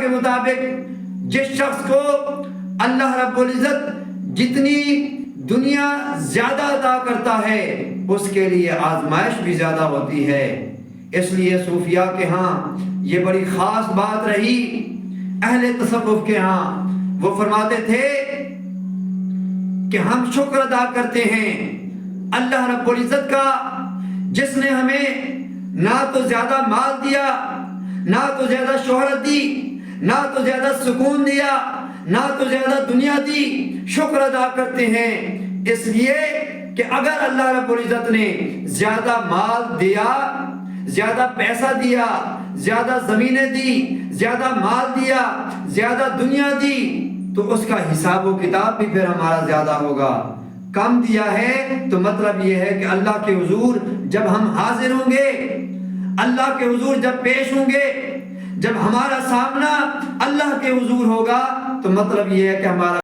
کے مطابق جس شخص کو اللہ رب العزت جتنی دنیا زیادہ عطا کرتا ہے اس کے لیے آزمائش بھی زیادہ ہوتی ہے۔ اس لیے صوفیاء کے ہاں یہ بڑی خاص بات رہی، اہل تصوف کے ہاں وہ فرماتے تھے کہ ہم شکر ادا کرتے ہیں اللہ رب العزت کا، جس نے ہمیں نہ تو زیادہ مال دیا، نہ تو زیادہ شہرت دی، نہ تو زیادہ سکون دیا، نہ تو زیادہ دنیا دی۔ شکر ادا کرتے ہیں اس لیے کہ اگر اللہ رب العزت نے زیادہ مال دیا، زیادہ پیسہ دیا، زیادہ زمینیں دی، زیادہ مال دیا، زیادہ دنیا دی، تو اس کا حساب و کتاب بھی پھر ہمارا زیادہ ہوگا۔ کم دیا ہے تو مطلب یہ ہے کہ اللہ کے حضور جب ہم حاضر ہوں گے، اللہ کے حضور جب پیش ہوں گے، جب ہمارا سامنا اللہ کے حضور ہوگا، تو مطلب یہ ہے کہ ہمارا